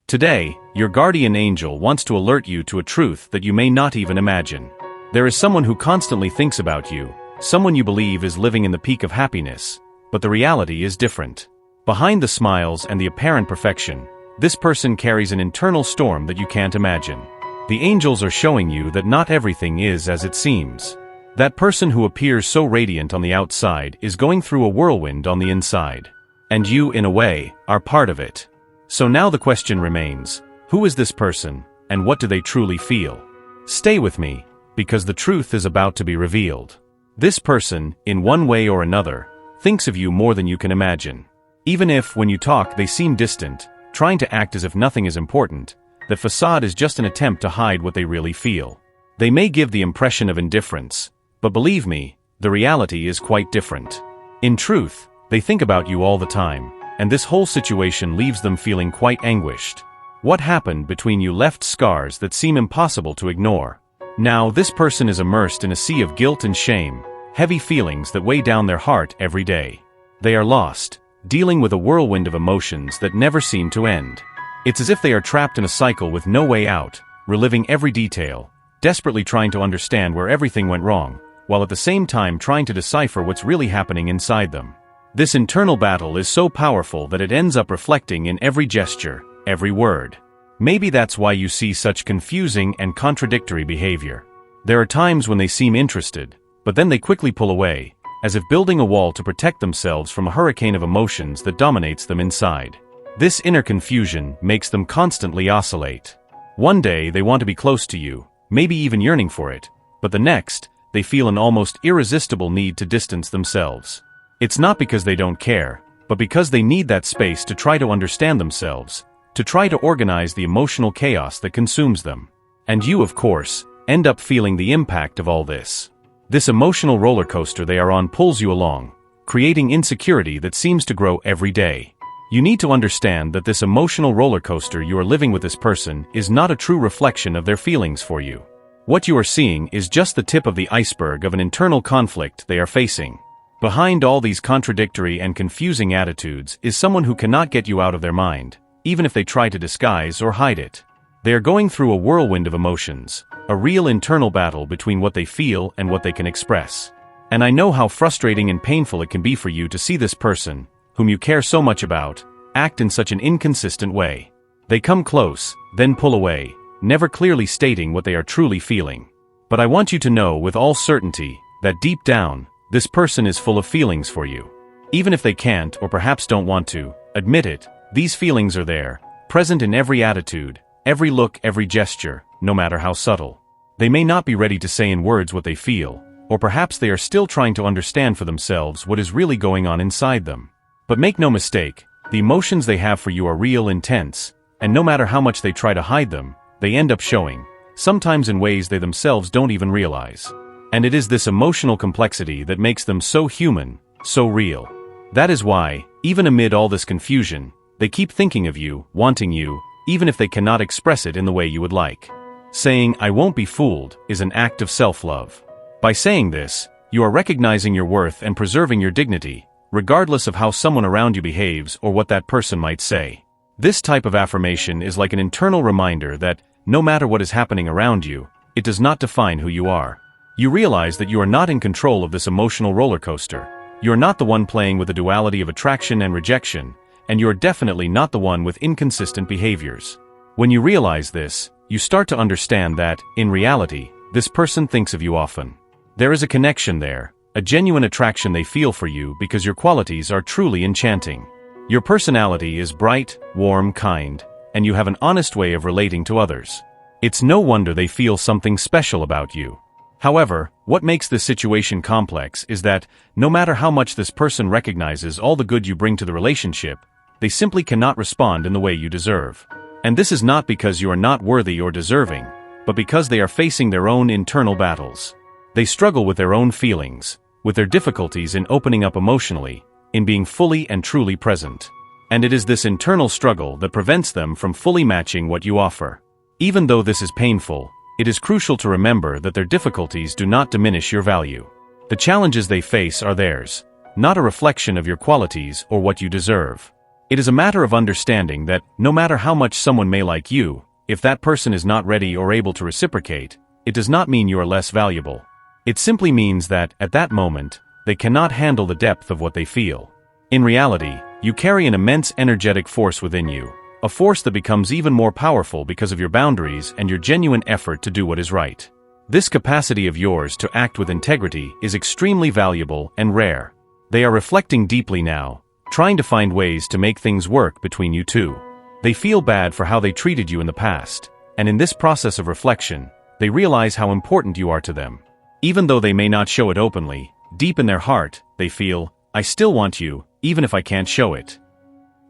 Today, your guardian angel wants to alert you to a truth that you may not even imagine. There is someone who constantly thinks about you, someone you believe is living in the peak of happiness, but the reality is different. Behind the smiles and the apparent perfection, this person carries an internal storm that you can't imagine. The angels are showing you that not everything is as it seems. That person who appears so radiant on the outside is going through a whirlwind on the inside. And you, in a way, are part of it. So now the question remains, who is this person, and what do they truly feel? Stay with me, because the truth is about to be revealed. This person, in one way or another, thinks of you more than you can imagine. Even if, when you talk, they seem distant, trying to act as if nothing is important, the facade is just an attempt to hide what they really feel. They may give the impression of indifference, but believe me, the reality is quite different. In truth, they think about you all the time, and this whole situation leaves them feeling quite anguished. What happened between you left scars that seem impossible to ignore. Now this person is immersed in a sea of guilt and shame, heavy feelings that weigh down their heart every day. They are lost, dealing with a whirlwind of emotions that never seem to end. It's as if they are trapped in a cycle with no way out, reliving every detail, desperately trying to understand where everything went wrong, while at the same time trying to decipher what's really happening inside them. This internal battle is so powerful that it ends up reflecting in every gesture, every word. Maybe that's why you see such confusing and contradictory behavior. There are times when they seem interested, but then they quickly pull away, as if building a wall to protect themselves from a hurricane of emotions that dominates them inside. This inner confusion makes them constantly oscillate. One day they want to be close to you, maybe even yearning for it, but the next, they feel an almost irresistible need to distance themselves. It's not because they don't care, but because they need that space to try to understand themselves, to try to organize the emotional chaos that consumes them. And you, of course, end up feeling the impact of all this. This emotional roller coaster they are on pulls you along, creating insecurity that seems to grow every day. You need to understand that this emotional roller coaster you are living with this person is not a true reflection of their feelings for you. What you are seeing is just the tip of the iceberg of an internal conflict they are facing. Behind all these contradictory and confusing attitudes is someone who cannot get you out of their mind, even if they try to disguise or hide it. They are going through a whirlwind of emotions, a real internal battle between what they feel and what they can express. And I know how frustrating and painful it can be for you to see this person, whom you care so much about, act in such an inconsistent way. They come close, then pull away, never clearly stating what they are truly feeling. But I want you to know with all certainty that deep down, this person is full of feelings for you. Even if they can't, or perhaps don't want to, admit it, these feelings are there, present in every attitude, every look, every gesture, no matter how subtle. They may not be ready to say in words what they feel, or perhaps they are still trying to understand for themselves what is really going on inside them. But make no mistake, the emotions they have for you are real, intense, and no matter how much they try to hide them, they end up showing, sometimes in ways they themselves don't even realize. And it is this emotional complexity that makes them so human, so real. That is why, even amid all this confusion, they keep thinking of you, wanting you, even if they cannot express it in the way you would like. Saying, "I won't be fooled," is an act of self-love. By saying this, you are recognizing your worth and preserving your dignity, regardless of how someone around you behaves or what that person might say. This type of affirmation is like an internal reminder that, no matter what is happening around you, it does not define who you are. You realize that you are not in control of this emotional roller coaster. You are not the one playing with the duality of attraction and rejection, and you are definitely not the one with inconsistent behaviors. When you realize this, you start to understand that, in reality, this person thinks of you often. There is a connection there, a genuine attraction they feel for you because your qualities are truly enchanting. Your personality is bright, warm, kind, and you have an honest way of relating to others. It's no wonder they feel something special about you. However, what makes this situation complex is that, no matter how much this person recognizes all the good you bring to the relationship, they simply cannot respond in the way you deserve. And this is not because you are not worthy or deserving, but because they are facing their own internal battles. They struggle with their own feelings, with their difficulties in opening up emotionally, in being fully and truly present. And it is this internal struggle that prevents them from fully matching what you offer. Even though this is painful, it is crucial to remember that their difficulties do not diminish your value. The challenges they face are theirs, not a reflection of your qualities or what you deserve. It is a matter of understanding that, no matter how much someone may like you, if that person is not ready or able to reciprocate, it does not mean you are less valuable. It simply means that, at that moment, they cannot handle the depth of what they feel. In reality, you carry an immense energetic force within you, a force that becomes even more powerful because of your boundaries and your genuine effort to do what is right. This capacity of yours to act with integrity is extremely valuable and rare. They are reflecting deeply now, trying to find ways to make things work between you two. They feel bad for how they treated you in the past, and in this process of reflection, they realize how important you are to them. Even though they may not show it openly, deep in their heart, they feel, I still want you, even if I can't show it.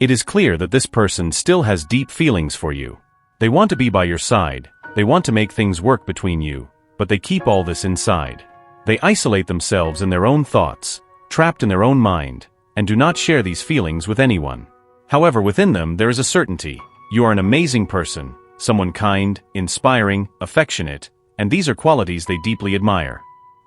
It is clear that this person still has deep feelings for you. They want to be by your side, they want to make things work between you, but they keep all this inside. They isolate themselves in their own thoughts, trapped in their own mind, and do not share these feelings with anyone. However, within them there is a certainty. You are an amazing person, someone kind, inspiring, affectionate, and these are qualities they deeply admire.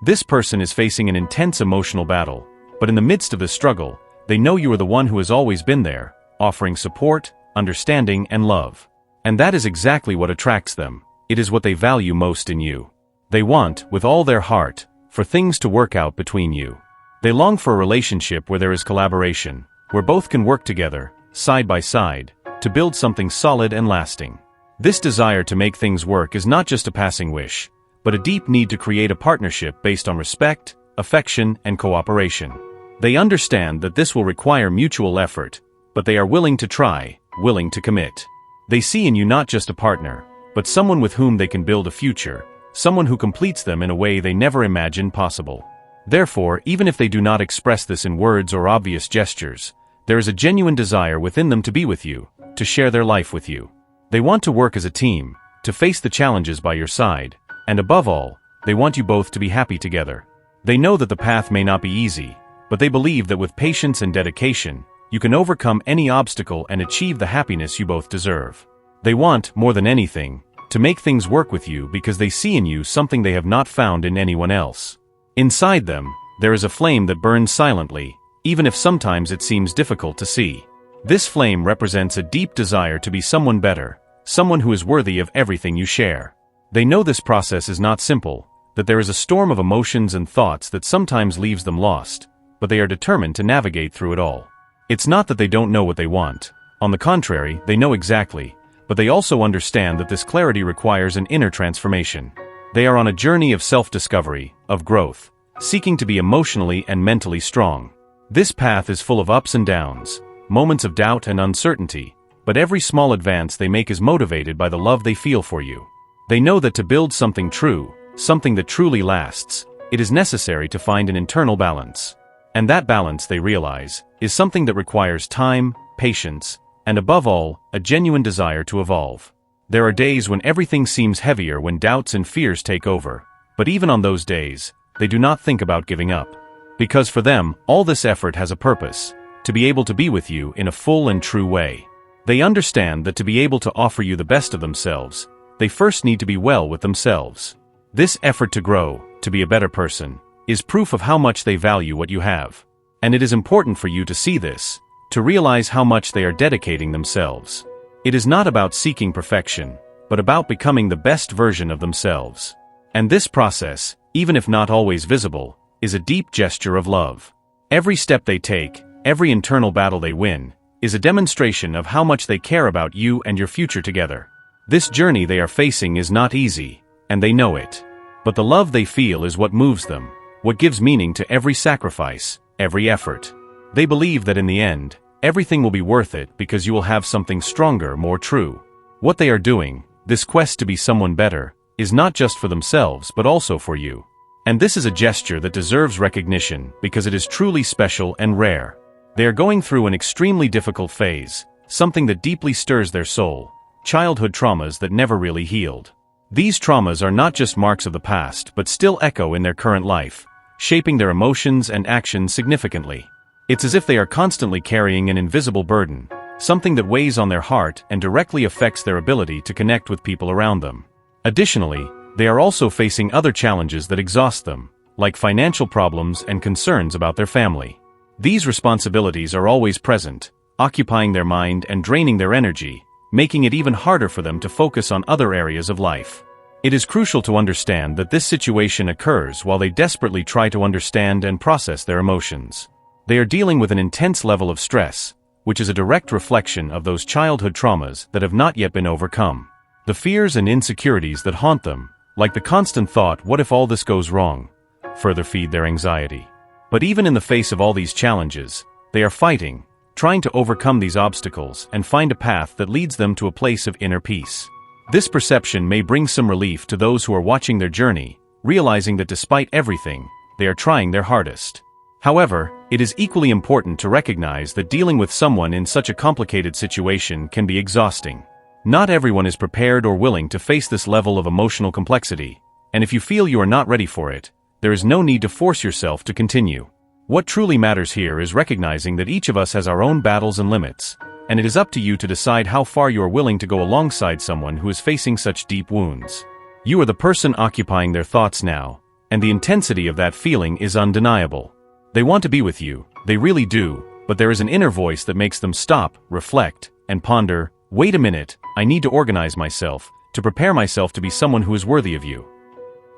This person is facing an intense emotional battle, but in the midst of the struggle, they know you are the one who has always been there, offering support, understanding, and love. And that is exactly what attracts them. It is what they value most in you. They want, with all their heart, for things to work out between you. They long for a relationship where there is collaboration, where both can work together, side by side, to build something solid and lasting. This desire to make things work is not just a passing wish, but a deep need to create a partnership based on respect, affection, and cooperation. They understand that this will require mutual effort, but they are willing to try, willing to commit. They see in you not just a partner, but someone with whom they can build a future, someone who completes them in a way they never imagined possible. Therefore, even if they do not express this in words or obvious gestures, there is a genuine desire within them to be with you, to share their life with you. They want to work as a team, to face the challenges by your side, and above all, they want you both to be happy together. They know that the path may not be easy, but they believe that with patience and dedication, you can overcome any obstacle and achieve the happiness you both deserve. They want, more than anything, to make things work with you because they see in you something they have not found in anyone else. Inside them, there is a flame that burns silently, even if sometimes it seems difficult to see. This flame represents a deep desire to be someone better, someone who is worthy of everything you share. They know this process is not simple, that there is a storm of emotions and thoughts that sometimes leaves them lost, but they are determined to navigate through it all. It's not that they don't know what they want. On the contrary, they know exactly, but they also understand that this clarity requires an inner transformation. They are on a journey of self-discovery, of growth, seeking to be emotionally and mentally strong. This path is full of ups and downs, moments of doubt and uncertainty, but every small advance they make is motivated by the love they feel for you. They know that to build something true, something that truly lasts, it is necessary to find an internal balance. And that balance, they realize, is something that requires time, patience, and above all, a genuine desire to evolve. There are days when everything seems heavier, when doubts and fears take over, but even on those days, they do not think about giving up. Because for them, all this effort has a purpose, to be able to be with you in a full and true way. They understand that to be able to offer you the best of themselves, they first need to be well with themselves. This effort to grow, to be a better person, is proof of how much they value what you have. And it is important for you to see this, to realize how much they are dedicating themselves. It is not about seeking perfection, but about becoming the best version of themselves. And this process, even if not always visible, is a deep gesture of love. Every step they take, every internal battle they win, is a demonstration of how much they care about you and your future together. This journey they are facing is not easy, and they know it. But the love they feel is what moves them, what gives meaning to every sacrifice, every effort. They believe that in the end, everything will be worth it because you will have something stronger, more true. What they are doing, this quest to be someone better, is not just for themselves but also for you. And this is a gesture that deserves recognition because it is truly special and rare. They are going through an extremely difficult phase, something that deeply stirs their soul, childhood traumas that never really healed. These traumas are not just marks of the past but still echo in their current life, shaping their emotions and actions significantly. It's as if they are constantly carrying an invisible burden, something that weighs on their heart and directly affects their ability to connect with people around them. Additionally, they are also facing other challenges that exhaust them, like financial problems and concerns about their family. These responsibilities are always present, occupying their mind and draining their energy, making it even harder for them to focus on other areas of life. It is crucial to understand that this situation occurs while they desperately try to understand and process their emotions. They are dealing with an intense level of stress, which is a direct reflection of those childhood traumas that have not yet been overcome. The fears and insecurities that haunt them, like the constant thought, "What if all this goes wrong?" further feed their anxiety. But even in the face of all these challenges, they are fighting, trying to overcome these obstacles and find a path that leads them to a place of inner peace. This perception may bring some relief to those who are watching their journey, realizing that despite everything, they are trying their hardest. However, it is equally important to recognize that dealing with someone in such a complicated situation can be exhausting. Not everyone is prepared or willing to face this level of emotional complexity, and if you feel you are not ready for it, there is no need to force yourself to continue. What truly matters here is recognizing that each of us has our own battles and limits, and it is up to you to decide how far you are willing to go alongside someone who is facing such deep wounds. You are the person occupying their thoughts now, and the intensity of that feeling is undeniable. They want to be with you, they really do, but there is an inner voice that makes them stop, reflect, and ponder, "Wait a minute, I need to organize myself, to prepare myself to be someone who is worthy of you."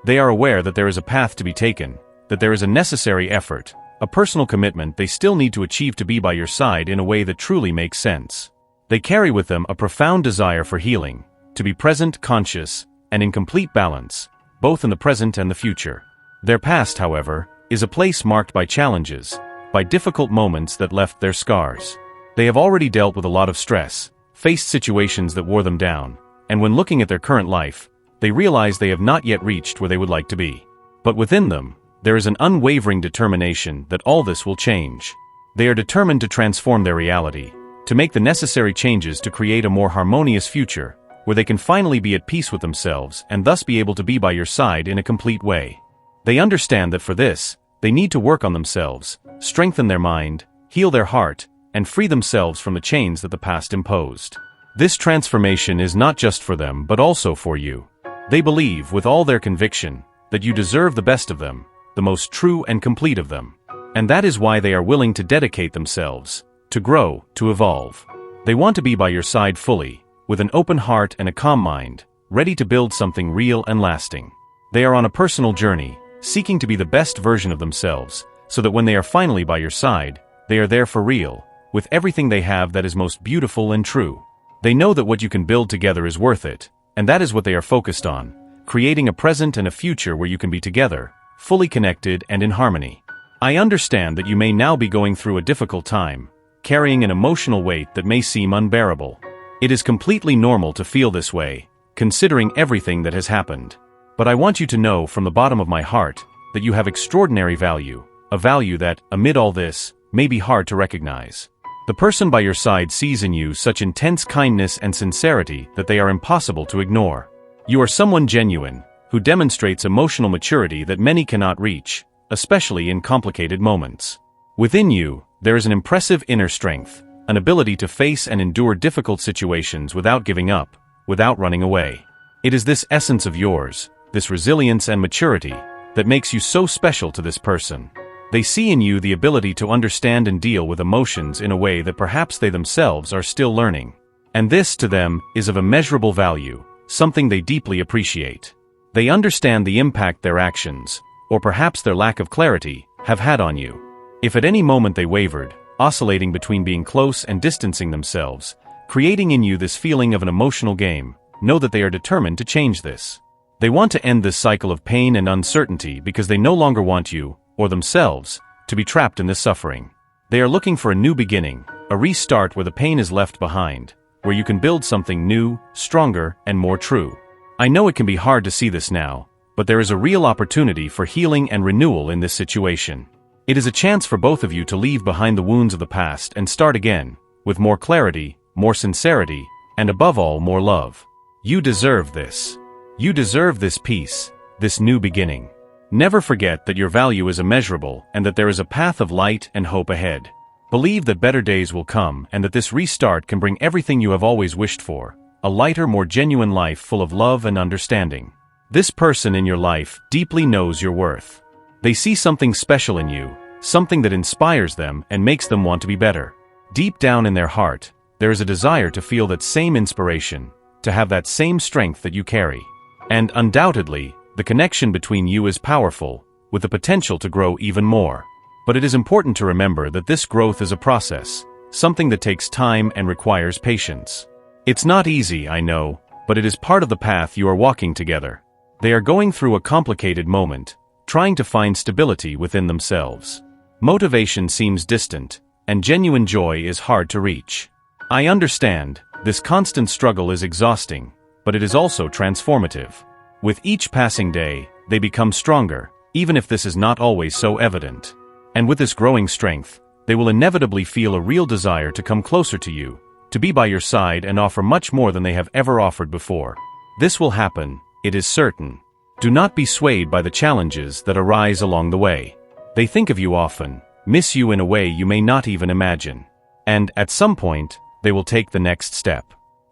They are aware that there is a path to be taken, that there is a necessary effort, a personal commitment they still need to achieve to be by your side in a way that truly makes sense. They carry with them a profound desire for healing, to be present, conscious, and in complete balance, both in the present and the future. Their past, however, is a place marked by challenges, by difficult moments that left their scars. They have already dealt with a lot of stress, faced situations that wore them down, and when looking at their current life, they realize they have not yet reached where they would like to be. But within them, there is an unwavering determination that all this will change. They are determined to transform their reality, to make the necessary changes to create a more harmonious future, where they can finally be at peace with themselves and thus be able to be by your side in a complete way. They understand that for this, they need to work on themselves, strengthen their mind, heal their heart, and free themselves from the chains that the past imposed. This transformation is not just for them but also for you. They believe, with all their conviction, that you deserve the best of them, the most true and complete of them. And that is why they are willing to dedicate themselves, to grow, to evolve. They want to be by your side fully, with an open heart and a calm mind, ready to build something real and lasting. They are on a personal journey, seeking to be the best version of themselves, so that when they are finally by your side, they are there for real, with everything they have that is most beautiful and true. They know that what you can build together is worth it, and that is what they are focused on, creating a present and a future where you can be together, fully connected and in harmony. I understand that you may now be going through a difficult time, carrying an emotional weight that may seem unbearable. It is completely normal to feel this way, considering everything that has happened. But I want you to know from the bottom of my heart that you have extraordinary value, a value that, amid all this, may be hard to recognize. The person by your side sees in you such intense kindness and sincerity that they are impossible to ignore. You are someone genuine, who demonstrates emotional maturity that many cannot reach, especially in complicated moments. Within you, there is an impressive inner strength, an ability to face and endure difficult situations without giving up, without running away. It is this essence of yours, this resilience and maturity, that makes you so special to this person. They see in you the ability to understand and deal with emotions in a way that perhaps they themselves are still learning. And this, to them, is of immeasurable value, something they deeply appreciate. They understand the impact their actions, or perhaps their lack of clarity, have had on you. If at any moment they wavered, oscillating between being close and distancing themselves, creating in you this feeling of an emotional game, know that they are determined to change this. They want to end this cycle of pain and uncertainty because they no longer want you, or themselves, to be trapped in this suffering. They are looking for a new beginning, a restart where the pain is left behind, where you can build something new, stronger, and more true. I know it can be hard to see this now, but there is a real opportunity for healing and renewal in this situation. It is a chance for both of you to leave behind the wounds of the past and start again, with more clarity, more sincerity, and above all, more love. You deserve this. You deserve this peace, this new beginning. Never forget that your value is immeasurable and that there is a path of light and hope ahead. Believe that better days will come and that this restart can bring everything you have always wished for, a lighter, more genuine life full of love and understanding. This person in your life deeply knows your worth. They see something special in you, something that inspires them and makes them want to be better. Deep down in their heart, there is a desire to feel that same inspiration, to have that same strength that you carry. And undoubtedly, the connection between you is powerful, with the potential to grow even more. But it is important to remember that this growth is a process, something that takes time and requires patience. It's not easy, I know, but it is part of the path you are walking together. They are going through a complicated moment, trying to find stability within themselves. Motivation seems distant, and genuine joy is hard to reach. I understand, this constant struggle is exhausting, but it is also transformative. With each passing day, they become stronger, even if this is not always so evident. And with this growing strength, they will inevitably feel a real desire to come closer to you, to be by your side and offer much more than they have ever offered before. This will happen, it is certain. Do not be swayed by the challenges that arise along the way. They think of you often, miss you in a way you may not even imagine. And, at some point, they will take the next step.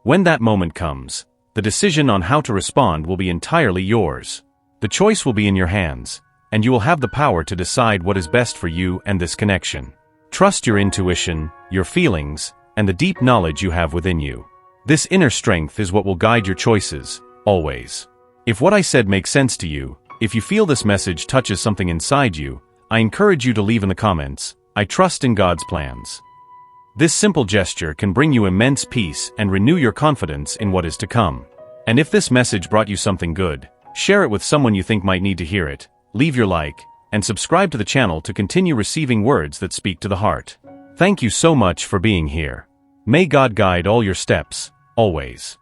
When that moment comes, the decision on how to respond will be entirely yours. The choice will be in your hands, and you will have the power to decide what is best for you and this connection. Trust your intuition, your feelings, and the deep knowledge you have within you. This inner strength is what will guide your choices, always. If what I said makes sense to you, if you feel this message touches something inside you, I encourage you to leave in the comments, "I trust in God's plans." This simple gesture can bring you immense peace and renew your confidence in what is to come. And if this message brought you something good, share it with someone you think might need to hear it, leave your like, and subscribe to the channel to continue receiving words that speak to the heart. Thank you so much for being here. May God guide all your steps, always.